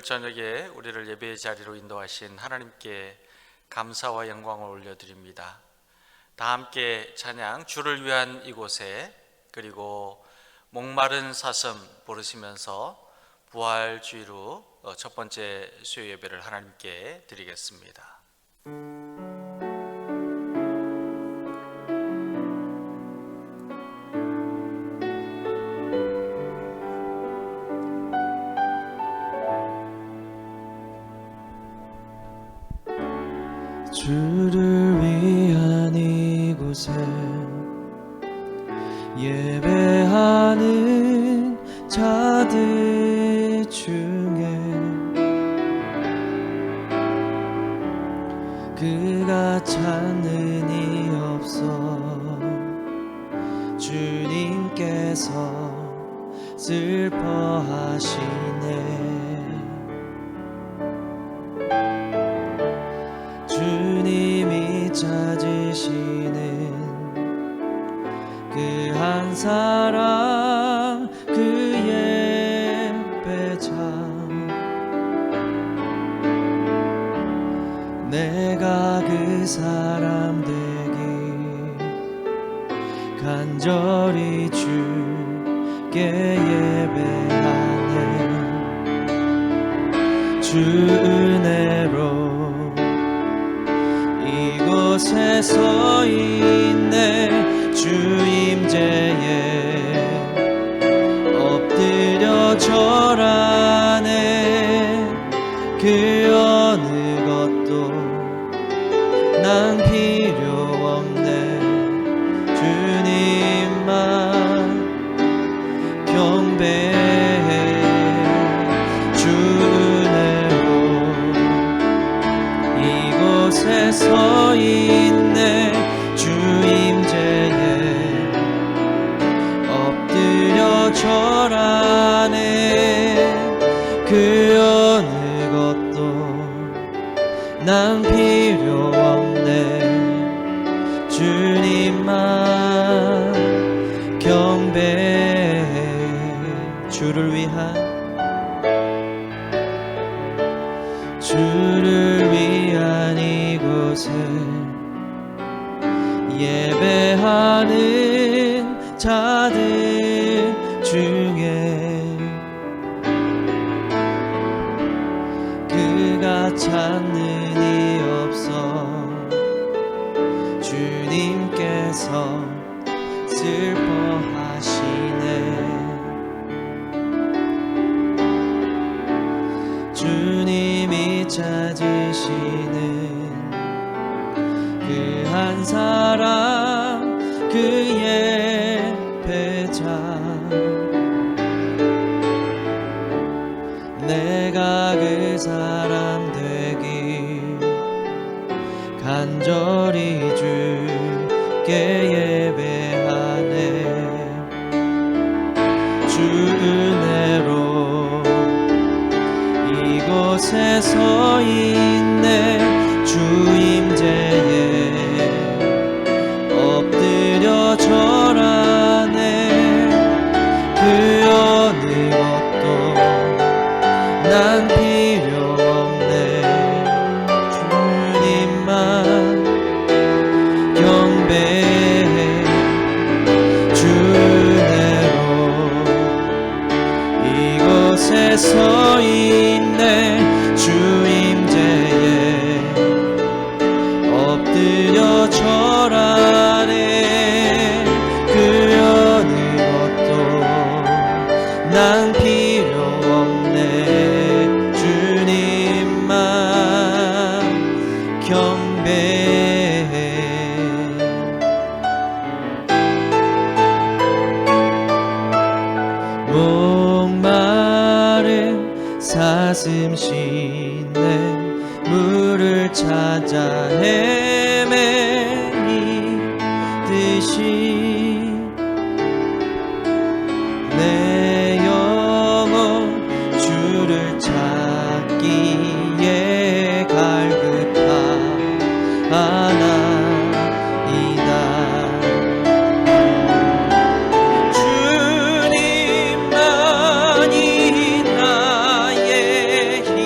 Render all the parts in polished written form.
저녁에 우리를 예배의 자리로 인도하신 하나님께 감사와 영광을 올려드립니다. 다 함께 찬양 주를 위한 이곳에, 그리고 목마른 사슴 부르시면서 부활주의로 첫 번째 수요 예배를 하나님께 드리겠습니다. 주를 위한 이곳에 예배하는 자들 중에 그가 찾는 이 없어 주님께서 슬퍼하시네. 주님이 찾으시는 그 한 사람, 그의 배자, 내가 그 사람 되기 간절히 주께 예배하네. 주 은혜로 이곳에 서 있네. 주 임재에 엎드려 절하네. 그 어느 것도 난 필요 없네. 주님만 경배해. 주 은혜로 이곳에 서 있네. 주 임재에 엎드려 절하네. 그 어느 것도 난 필요 없네. 주님만 경배해. 주를 위한 이곳에 예배하는 자들 중에 그가 찾는 이 없어 주님께서 슬퍼하시네. 주님이 찾으시는 그 한 사람, 그의 배자, 내가 그 사람 되기 간절히 주께 예배하네. 주 은혜로 이곳에 서 있네. 주 임재에 엎드려 절하네. 그 어느 것도 난 필요 없네. 주님만 경배해. 주 은혜로 이곳에 서 있네. 주 임재에 엎드려 절하네. 그 어느 것도 난 필요 없네. 주님만 경배해. 목마른 사슴 쉬네. 물을 찾아 헤매이듯이 내 영혼 주를 찾기에 갈급하나이다. 주님만이 나의 힘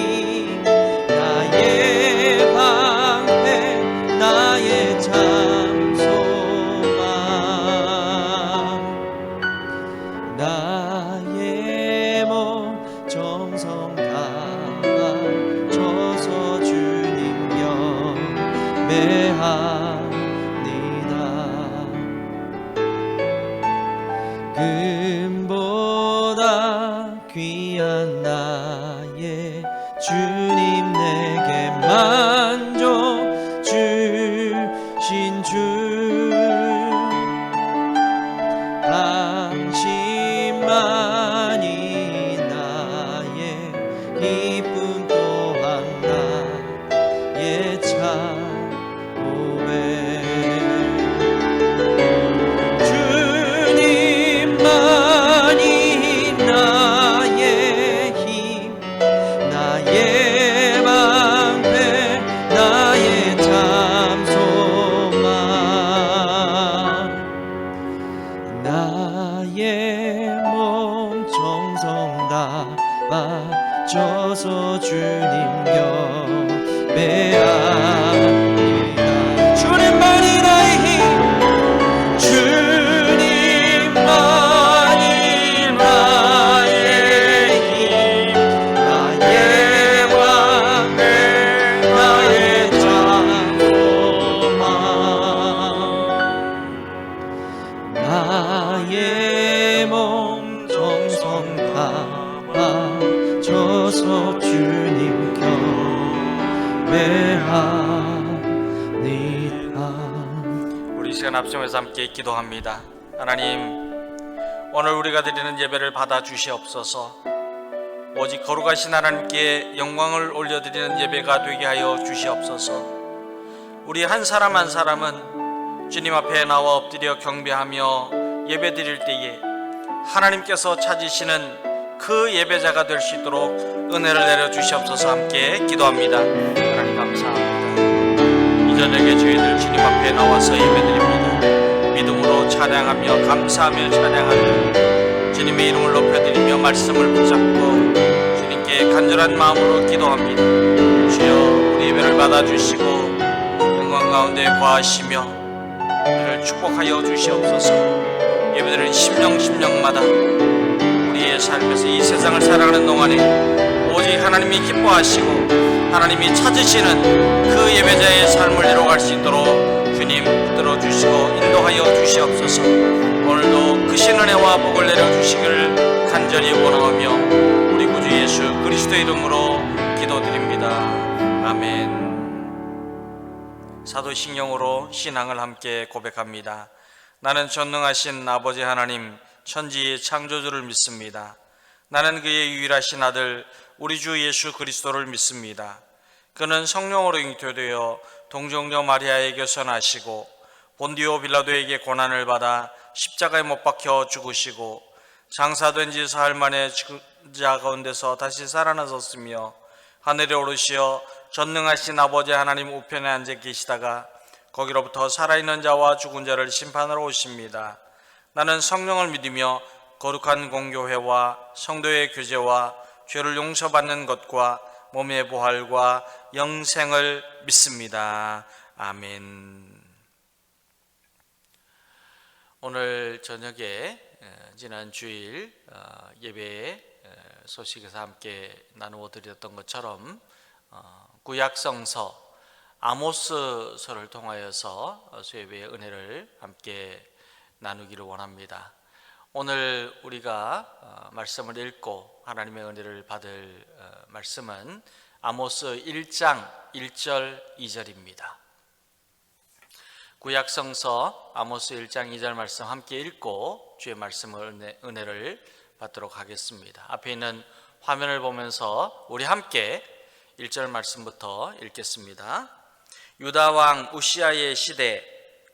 당신만이 나의 기쁨 또한 나의 참 고백 주님만이 나의 힘 나의 방패 나의 참 소망 나의 몸 정성 다 바쳐서 주님 경배합니다 주님만이 나의 힘 주님만이 나의 힘 나의 방패 나의 참 소망 나의 몸 정성 다 바쳐서 주님 경배합니다 우리 시간 합심해서 함께 기도합니다. 하나님, 오늘 우리가 드리는 예배를 받아 주시옵소서. 오직 거룩하신 하나님께 영광을 올려드리는 예배가 되게 하여 주시옵소서. 우리 한 사람 한 사람은 주님 앞에 나와 엎드려 경배하며 예배 드릴 때에 하나님께서 찾으시는 그 예배자가 될 수 있도록 은혜를 내려 주시옵소서. 함께 기도합니다. 하나님 감사합니다. 이 저녁에 저희들 주님 앞에 나와서 예배드립니다. 믿음으로 찬양하며 감사하며 찬양하며 주님의 이름을 높여드리며 말씀을 붙잡고 주님께 간절한 마음으로 기도합니다. 주여, 우리 예배를 받아주시고 영광 가운데 거하시며 우리를 축복하여 주시옵소서. 예배드리는 심령마다 우리의 삶에서 이 세상을 살아가는 동안에 오직 하나님이 기뻐하시고 하나님이 찾으시는 그 예배자의 삶을 이뤄갈 수 있도록 주님 붙들어 주시고 인도하여 주시옵소서. 오늘도 크신 은혜와 복을 내려주시기를 간절히 원하오며 우리 구주 예수 그리스도의 이름으로 기도드립니다. 아멘. 사도신경으로 신앙을 함께 고백합니다. 나는 전능하신 아버지 하나님 천지의 창조주를 믿습니다. 나는 그의 유일하신 아들 우리 주 예수 그리스도를 믿습니다. 그는 성령으로 잉태되어 동정녀 마리아에게서 나시고 본디오 빌라도에게 고난을 받아 십자가에 못 박혀 죽으시고 장사된 지 사흘 만에 죽자 가운데서 다시 살아나셨으며 하늘에 오르시어 전능하신 아버지 하나님 우편에 앉아 계시다가 거기로부터 살아있는 자와 죽은 자를 심판하러 오십니다. 나는 성령을 믿으며 거룩한 공교회와 성도의 교제와 죄를 용서받는 것과 몸의 부활과 영생을 믿습니다. 아멘. 오늘 저녁에 지난 주일 예배 소식에서 함께 나누어 드렸던 것처럼 구약성서 아모스서를 통하여서 수예배의 은혜를 함께 나누기를 원합니다. 오늘 우리가 말씀을 읽고 하나님의 은혜를 받을 말씀은 아모스 1장 1절 2절입니다. 구약성서 아모스 1장 2절 말씀 함께 읽고 주의 말씀을 은혜를 받도록 하겠습니다. 앞에 있는 화면을 보면서 우리 함께 1절 말씀부터 읽겠습니다. 유다 왕 우시아의 시대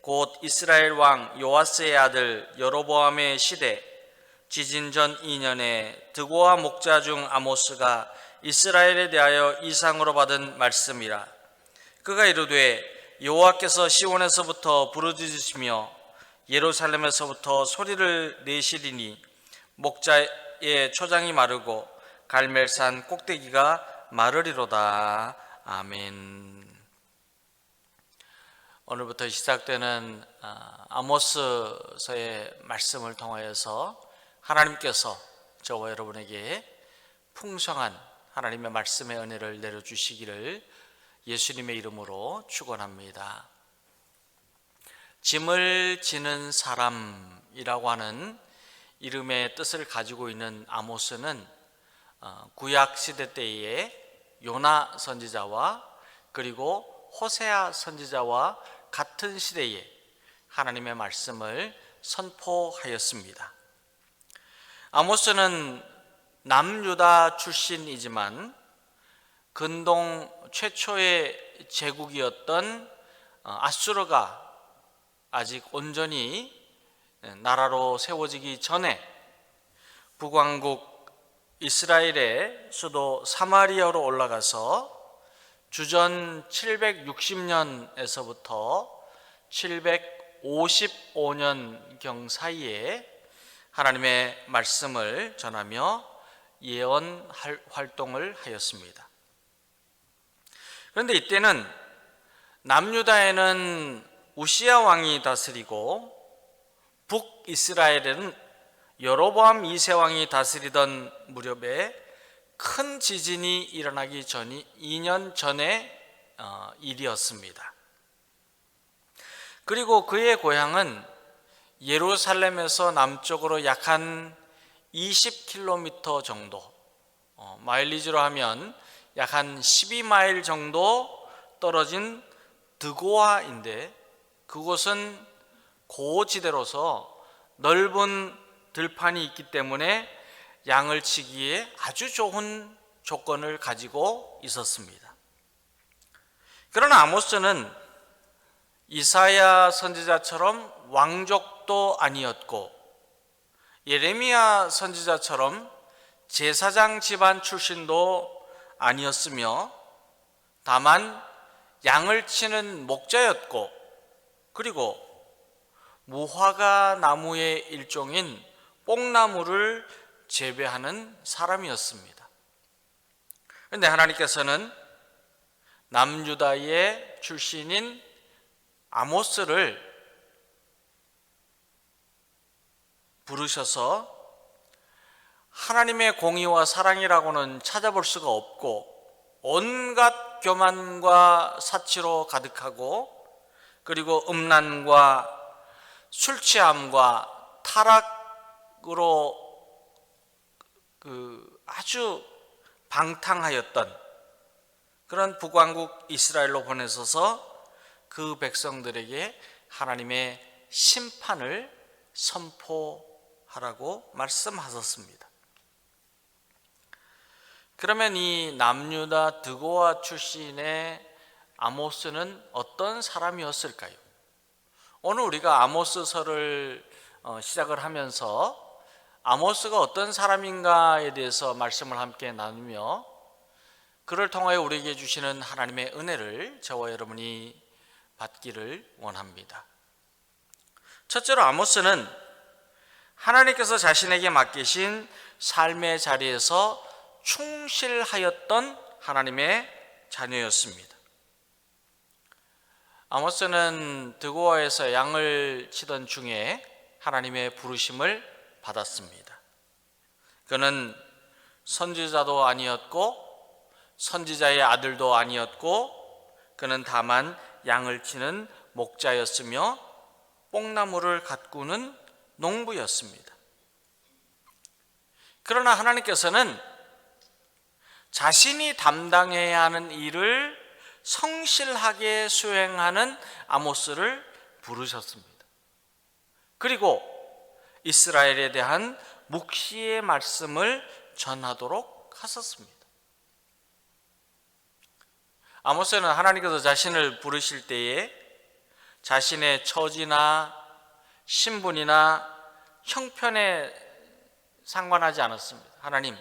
곧 이스라엘 왕 요아스의 아들 여로보암의 시대 지진 전 2년에 드고와 목자 중 아모스가 이스라엘에 대하여 이상으로 받은 말씀이라. 그가 이르되 여호와께서 시온에서부터 부르짖으시며 예루살렘에서부터 소리를 내시리니 목자의 초장이 마르고 갈멜산 꼭대기가 마르리로다. 아멘. 오늘부터 시작되는 아모스서의 말씀을 통하여서 하나님께서 저와 여러분에게 풍성한 하나님의 말씀의 은혜를 내려주시기를 예수님의 이름으로 축원합니다. 짐을 지는 사람이라고 하는 이름의 뜻을 가지고 있는 아모스는 구약 시대 때의 요나 선지자와 그리고 호세아 선지자와 같은 시대에 하나님의 말씀을 선포하였습니다. 아모스는 남유다 출신이지만 근동 최초의 제국이었던 아수르가 아직 온전히 나라로 세워지기 전에 북왕국 이스라엘의 수도 사마리아로 올라가서 주전 760년에서부터 755년경 사이에 하나님의 말씀을 전하며 예언 활동을 하였습니다. 그런데 이때는 남유다에는 우시야 왕이 다스리고 북이스라엘에는 여로보암 2세 왕이 다스리던 무렵에 큰 지진이 일어나기 전이 2년 전의 일이었습니다. 그리고 그의 고향은 예루살렘에서 남쪽으로 약 한 20km 정도, 마일리지로 하면 약 한 12마일 정도 떨어진 드고아인데, 그곳은 고지대로서 넓은 들판이 있기 때문에 양을 치기에 아주 좋은 조건을 가지고 있었습니다. 그러나 아모스는 이사야 선지자처럼 왕족도 아니었고 예레미야 선지자처럼 제사장 집안 출신도 아니었으며 다만 양을 치는 목자였고, 그리고 무화과 나무의 일종인 뽕나무를 재배하는 사람이었습니다. 그런데 하나님께서는 남유다의 출신인 아모스를 부르셔서 하나님의 공의와 사랑이라고는 찾아볼 수가 없고 온갖 교만과 사치로 가득하고, 그리고 음란과 술 취함과 타락으로 아주 방탕하였던 그런 북왕국 이스라엘로 보내셔서 그 백성들에게 하나님의 심판을 선포하라고 말씀하셨습니다. 그러면 이 남유다 드고아 출신의 아모스는 어떤 사람이었을까요? 오늘 우리가 아모스서를 시작을 하면서 아모스가 어떤 사람인가에 대해서 말씀을 함께 나누며 그를 통하여 우리에게 주시는 하나님의 은혜를 저와 여러분이 받기를 원합니다. 첫째로 아모스는 하나님께서 자신에게 맡기신 삶의 자리에서 충실하였던 하나님의 자녀였습니다. 아모스는 드고아에서 양을 치던 중에 하나님의 부르심을 받았습니다. 그는 선지자도 아니었고 선지자의 아들도 아니었고 그는 다만 양을 치는 목자였으며 뽕나무를 가꾸는 농부였습니다. 그러나 하나님께서는 자신이 담당해야 하는 일을 성실하게 수행하는 아모스를 부르셨습니다. 그리고 이스라엘에 대한 묵시의 말씀을 전하도록 하셨습니다. 아모스는 하나님께서 자신을 부르실 때에 자신의 처지나 신분이나 형편에 상관하지 않았습니다. 하나님,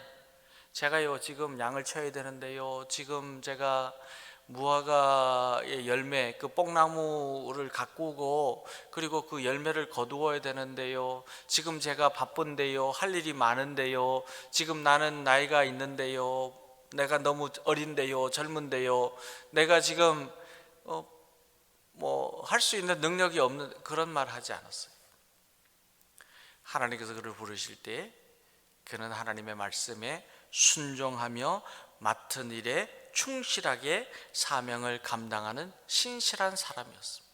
제가요 지금 양을 쳐야 되는데요, 지금 제가 무화과의 열매, 그 뽕나무를 가꾸고 그리고 그 열매를 거두어야 되는데요, 지금 제가 바쁜데요, 할 일이 많은데요, 지금 나는 나이가 있는데요, 내가 너무 어린데요, 젊은데요, 내가 지금 뭐 할 수 있는 능력이 없는, 그런 말 하지 않았어요. 하나님께서 그를 부르실 때 그는 하나님의 말씀에 순종하며 맡은 일에 충실하게 사명을 감당하는 신실한 사람이었습니다.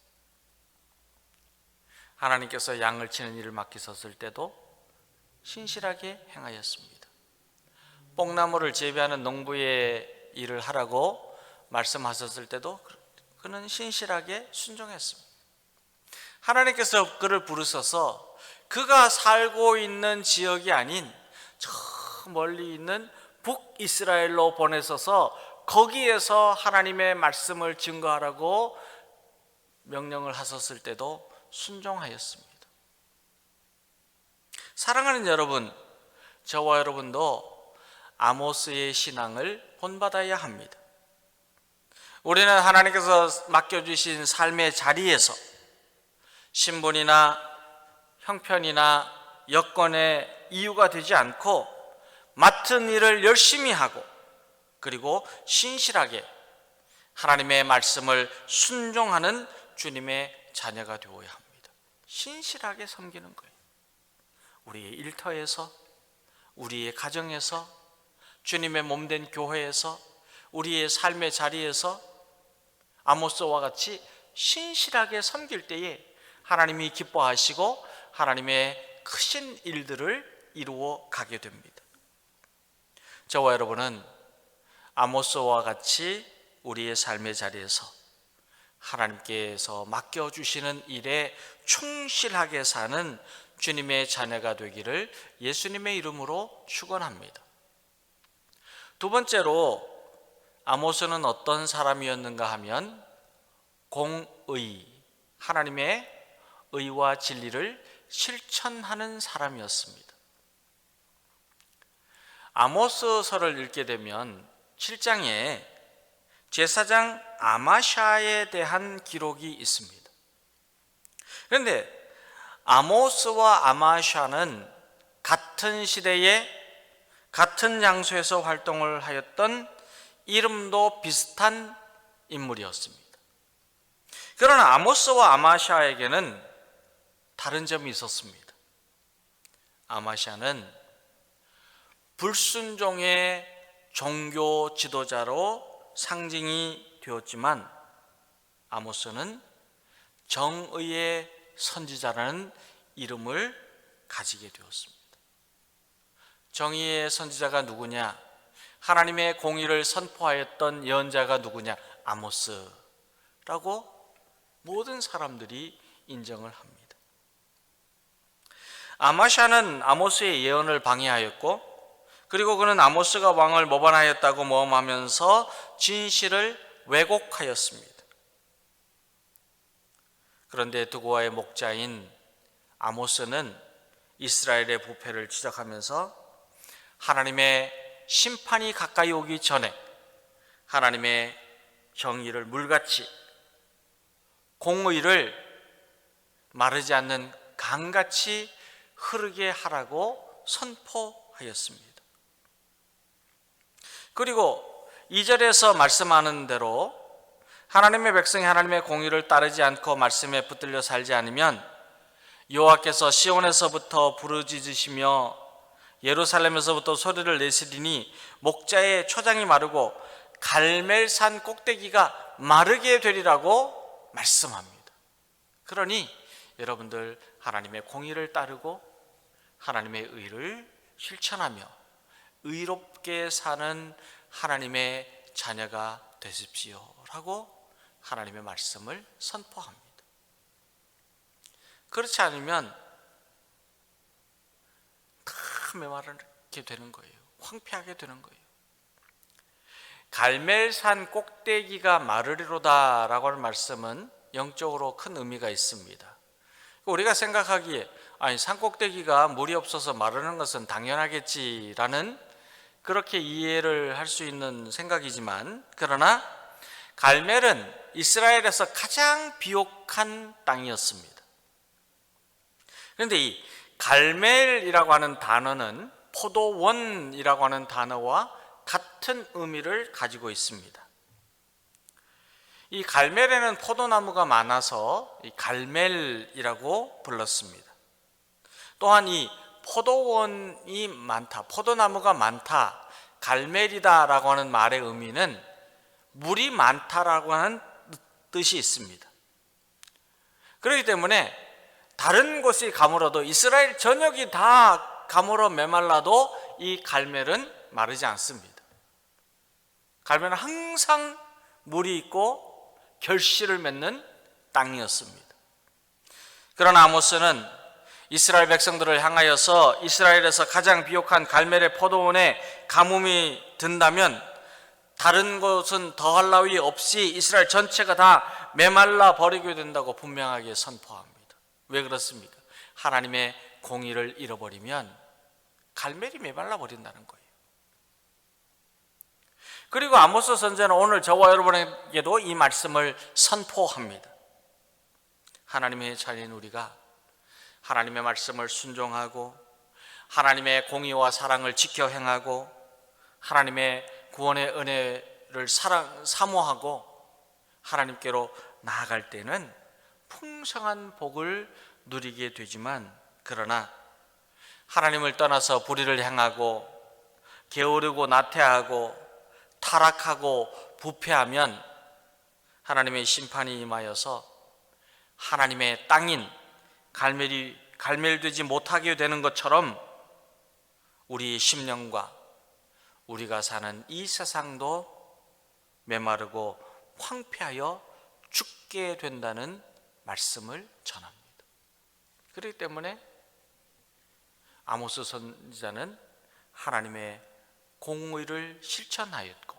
하나님께서 양을 치는 일을 맡기셨을 때도 신실하게 행하였습니다. 뽕나무를 재배하는 농부의 일을 하라고 말씀하셨을 때도 그는 신실하게 순종했습니다. 하나님께서 그를 부르셔서 그가 살고 있는 지역이 아닌 저 멀리 있는 북이스라엘로 보내셔서 거기에서 하나님의 말씀을 증거하라고 명령을 하셨을 때도 순종하였습니다. 사랑하는 여러분, 저와 여러분도 아모스의 신앙을 본받아야 합니다. 우리는 하나님께서 맡겨주신 삶의 자리에서 신분이나 형편이나 여건의 이유가 되지 않고 맡은 일을 열심히 하고 그리고 신실하게 하나님의 말씀을 순종하는 주님의 자녀가 되어야 합니다. 신실하게 섬기는 거예요. 우리의 일터에서, 우리의 가정에서, 주님의 몸된 교회에서, 우리의 삶의 자리에서 아모스와 같이 신실하게 섬길 때에 하나님이 기뻐하시고 하나님의 크신 일들을 이루어 가게 됩니다. 저와 여러분은 아모스와 같이 우리의 삶의 자리에서 하나님께서 맡겨주시는 일에 충실하게 사는 주님의 자녀가 되기를 예수님의 이름으로 축원합니다. 두 번째로 아모스는 어떤 사람이었는가 하면 공의, 하나님의 의와 진리를 실천하는 사람이었습니다. 아모스서를 읽게 되면 7장에 제사장 아마샤에 대한 기록이 있습니다. 그런데 아모스와 아마샤는 같은 시대에 같은 장소에서 활동을 하였던 이름도 비슷한 인물이었습니다. 그러나 아모스와 아마샤에게는 다른 점이 있었습니다. 아마샤는 불순종의 종교 지도자로 상징이 되었지만 아모스는 정의의 선지자라는 이름을 가지게 되었습니다. 정의의 선지자가 누구냐? 하나님의 공의를 선포하였던 예언자가 누구냐? 아모스라고 모든 사람들이 인정을 합니다. 아마샤는 아모스의 예언을 방해하였고 그리고 그는 아모스가 왕을 모반하였다고 모험하면서 진실을 왜곡하였습니다. 그런데 두고와의 목자인 아모스는 이스라엘의 부패를 지적하면서 하나님의 심판이 가까이 오기 전에 하나님의 정의를 물같이 공의를 마르지 않는 강같이 흐르게 하라고 선포하였습니다. 그리고 2절에서 말씀하는 대로 하나님의 백성이 하나님의 공의를 따르지 않고 말씀에 붙들려 살지 않으면 여호와께서 시온에서부터 부르짖으시며 예루살렘에서부터 소리를 내시리니 목자의 초장이 마르고 갈멜산 꼭대기가 마르게 되리라고 말씀합니다. 그러니 여러분들 하나님의 공의를 따르고 하나님의 의를 실천하며 의롭게 사는 하나님의 자녀가 되십시오라고 하나님의 말씀을 선포합니다. 그렇지 않으면 다 메마르게 되는 거예요. 황폐하게 되는 거예요. 갈멜산 꼭대기가 마르리로다 라고 하는 말씀은 영적으로 큰 의미가 있습니다. 우리가 생각하기에 아니 산꼭대기가 물이 없어서 마르는 것은 당연하겠지라는 그렇게 이해를 할 수 있는 생각이지만 그러나 갈멜은 이스라엘에서 가장 비옥한 땅이었습니다. 그런데 이 갈멜이라고 하는 단어는 포도원이라고 하는 단어와 같은 의미를 가지고 있습니다. 이 갈멜에는 포도나무가 많아서 이 갈멜이라고 불렀습니다. 또한 이 포도원이 많다, 포도나무가 많다, 갈멜이다라고 하는 말의 의미는 물이 많다라고 하는 뜻이 있습니다. 그렇기 때문에 다른 곳이 가물어도 이스라엘 전역이 다 가물어 메말라도 이 갈멜은 마르지 않습니다. 갈멜은 항상 물이 있고 결실을 맺는 땅이었습니다. 그러나 아모스는 이스라엘 백성들을 향하여서 이스라엘에서 가장 비옥한 갈멜의 포도원에 가뭄이 든다면 다른 곳은 더할 나위 없이 이스라엘 전체가 다 메말라 버리게 된다고 분명하게 선포합니다. 왜 그렇습니까? 하나님의 공의를 잃어버리면 갈멜이 메말라 버린다는 거예요. 그리고 아모스 선지자는 오늘 저와 여러분에게도 이 말씀을 선포합니다. 하나님의 자녀인 우리가 하나님의 말씀을 순종하고 하나님의 공의와 사랑을 지켜 행하고 하나님의 구원의 은혜를 사모하고 하나님께로 나아갈 때는 풍성한 복을 누리게 되지만, 그러나 하나님을 떠나서 불의를 행하고 게으르고 나태하고 타락하고 부패하면 하나님의 심판이 임하여서 하나님의 땅인 갈멜되지 못하게 되는 것처럼 우리 심령과 우리가 사는 이 세상도 메마르고 황폐하여 죽게 된다는 말씀을 전합니다. 그렇기 때문에 아모스 선지자는 하나님의 공의를 실천하였고,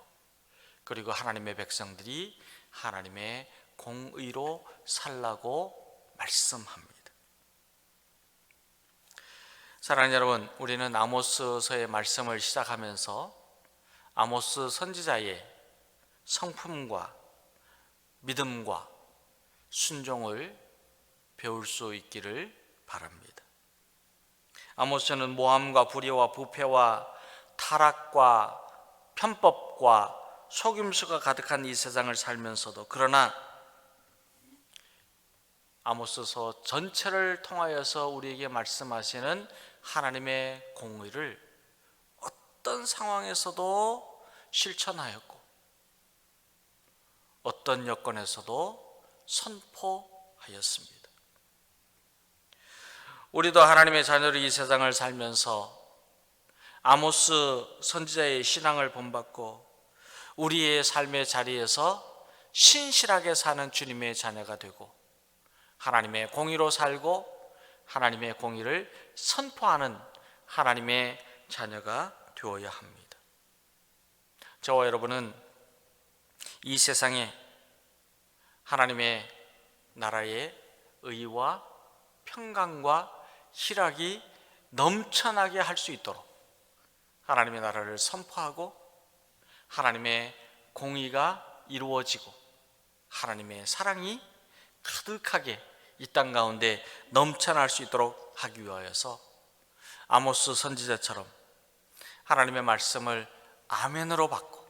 그리고 하나님의 백성들이 하나님의 공의로 살라고 말씀합니다. 사랑하는 여러분, 우리는 아모스서의 말씀을 시작하면서 아모스 선지자의 성품과 믿음과 순종을 배울 수 있기를 바랍니다. 아모스는 모함과 불의와 부패와 타락과 편법과 속임수가 가득한 이 세상을 살면서도, 그러나 아모스서 전체를 통하여서 우리에게 말씀하시는 하나님의 공의를 어떤 상황에서도 실천하였고 어떤 여건에서도 선포하였습니다. 우리도 하나님의 자녀로 이 세상을 살면서 아모스 선지자의 신앙을 본받고 우리의 삶의 자리에서 신실하게 사는 주님의 자녀가 되고 하나님의 공의로 살고 하나님의 공의를 선포하는 하나님의 자녀가 되어야 합니다. 저와 여러분은 이 세상에 하나님의 나라의 의와 평강과 희락이 넘쳐나게 할 수 있도록 하나님의 나라를 선포하고 하나님의 공의가 이루어지고 하나님의 사랑이 가득하게 이 땅 가운데 넘쳐날 수 있도록 하기 위하여서 아모스 선지자처럼 하나님의 말씀을 아멘으로 받고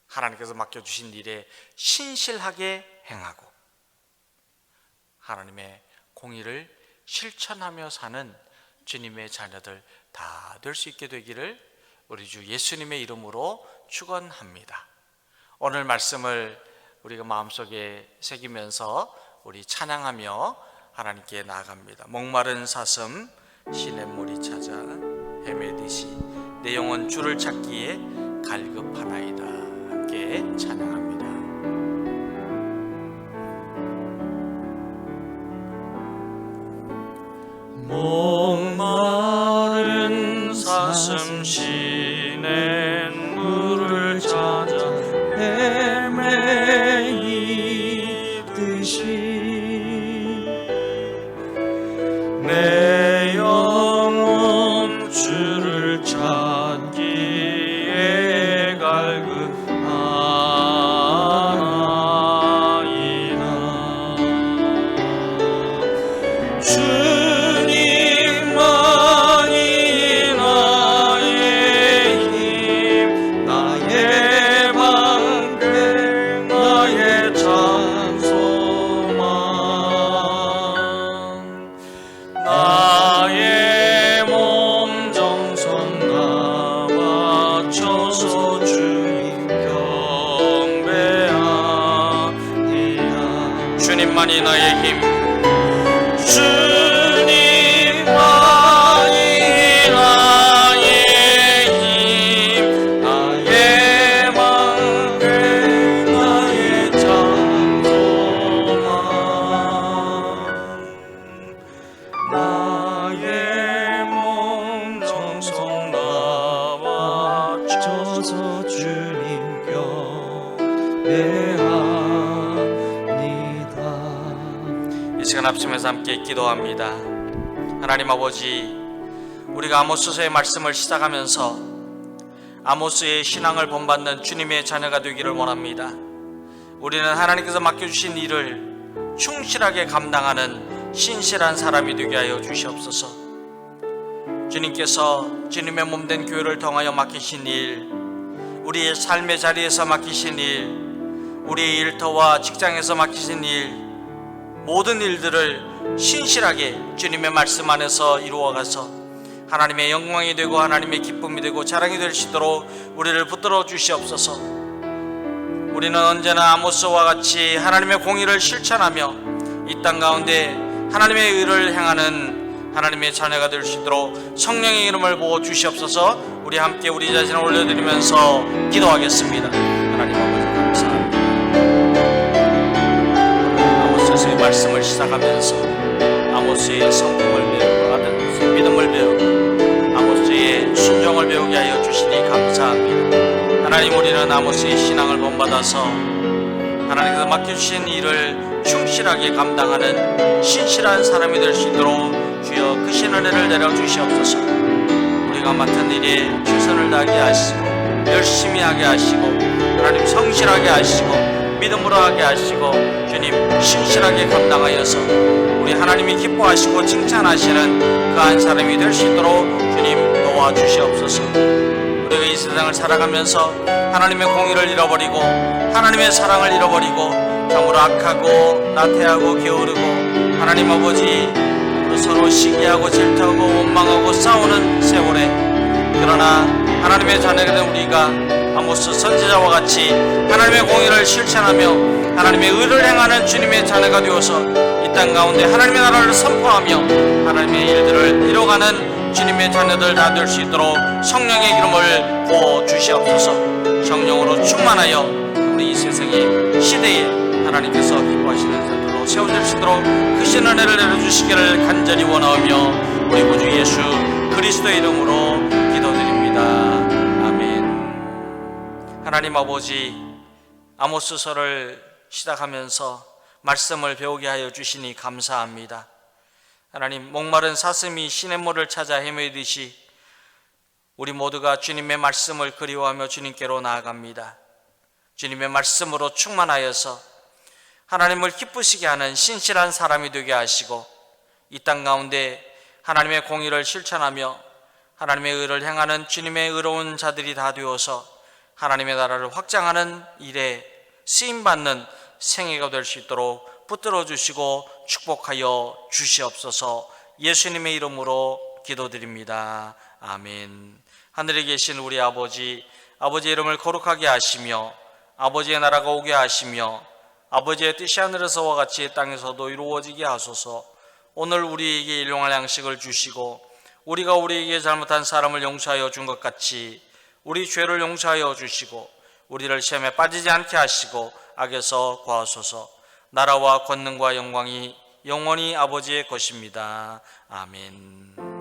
하나님께서 맡겨주신 일에 신실하게 행하고 하나님의 공의를 실천하며 사는 주님의 자녀들 다 될 수 있게 되기를 우리 주 예수님의 이름으로 축원합니다. 오늘 말씀을 우리가 마음속에 새기면서 우리 찬양하며 하나님께 나아갑니다. 목마른 사슴 시냇물이 찾아 헤매듯이 내 영혼 주를 찾기에 갈급하나이다. 함께 찬양합니다. 목마른 사슴 시냇물을 찾아 헤매이듯이 내 영혼 주를 찾기에 갈급하나이다. 주님만이 나의 힘, 나의 방패, 나의 찬송만, 나의 몸 정성 다 바쳐서 주님 경배하리라. 주님만이 나의 힘, 주님만이 나의 힘, 나의 방패, 나의 찬송만, 이 시간 합심해서 함께 기도합니다. 하나님 아버지, 우리가 아모스서의 말씀을 시작하면서 아모스의 신앙을 본받는 주님의 자녀가 되기를 원합니다. 우리는 하나님께서 맡겨주신 일을 충실하게 감당하는 신실한 사람이 되게 하여 주시옵소서. 주님께서 주님의 몸된 교회를 통하여 맡기신 일, 우리의 삶의 자리에서 맡기신 일, 우리의 일터와 직장에서 맡기신 일, 모든 일들을 신실하게 주님의 말씀 안에서 이루어가서 하나님의 영광이 되고 하나님의 기쁨이 되고 자랑이 될 수 있도록 우리를 붙들어 주시옵소서. 우리는 언제나 아모스와 같이 하나님의 공의를 실천하며 이 땅 가운데 하나님의 의를 행하는 하나님의 자녀가 될 수 있도록 성령의 이름을 부어 주시옵소서. 우리 함께 우리 자신을 올려드리면서 기도하겠습니다. 하나님 아버지 감사합니다. 아모스의 말씀을 시작하면서 아모스의 성품을 배우고 아들 믿음을 배우고 아모스의 순종을 배우게 하여 주시니 감사합니다. 하나님, 우리는 아모스의 신앙을 본받아서 하나님께서 맡겨주신 일을 충실하게 감당하는 신실한 사람이 될 수 있도록 주여 크신 은혜를 내려주시옵소서. 우리가 맡은 일에 최선을 다하게 하시고 열심히 하게 하시고 하나님 성실하게 하시고 믿음으로 하게 하시고 주님 신실하게 감당하여서 우리 하나님이 기뻐하시고 칭찬하시는 그 한 사람이 될 수 있도록 주님 도와주시옵소서. 우리가 이 세상을 살아가면서 하나님의 공의를 잃어버리고 하나님의 사랑을 잃어버리고 참으로 악하고 나태하고 게으르고 하나님 아버지 서로 시기하고 질투하고 원망하고 싸우는 세월에, 그러나 하나님의 자녀가 된 우리가 아모스 선지자와 같이 하나님의 공의를 실천하며 하나님의 의를 행하는 주님의 자녀가 되어서 이 땅 가운데 하나님의 나라를 선포하며 하나님의 일들을 이뤄가는 주님의 자녀들 다 될 수 있도록 성령의 기름을 부어 주시옵소서. 성령으로 충만하여 우리 이 세상의 시대에 하나님께서 기뻐하시는 자들로 세워질 수 있도록 크신 은혜를 내려주시기를 간절히 원하며 우리 구주 예수 그리스도의 이름으로 기도드립니다. 아멘. 하나님 아버지, 아모스서를 시작하면서 말씀을 배우게 하여 주시니 감사합니다. 하나님, 목마른 사슴이 시냇물을 찾아 헤매듯이 우리 모두가 주님의 말씀을 그리워하며 주님께로 나아갑니다. 주님의 말씀으로 충만하여서 하나님을 기쁘시게 하는 신실한 사람이 되게 하시고 이 땅 가운데 하나님의 공의를 실천하며 하나님의 의를 행하는 주님의 의로운 자들이 다 되어서 하나님의 나라를 확장하는 일에 쓰임받는 생애가 될 수 있도록 붙들어 주시고 축복하여 주시옵소서. 예수님의 이름으로 기도드립니다. 아멘. 하늘에 계신 우리 아버지, 아버지의 이름을 거룩하게 하시며 아버지의 나라가 오게 하시며 아버지의 뜻이 하늘에서와 같이 땅에서도 이루어지게 하소서. 오늘 우리에게 일용할 양식을 주시고 우리가 우리에게 잘못한 사람을 용서하여 준 것 같이 우리 죄를 용서하여 주시고 우리를 시험에 빠지지 않게 하시고 악에서 구하소서. 나라와 권능과 영광이 영원히 아버지의 것입니다. 아멘.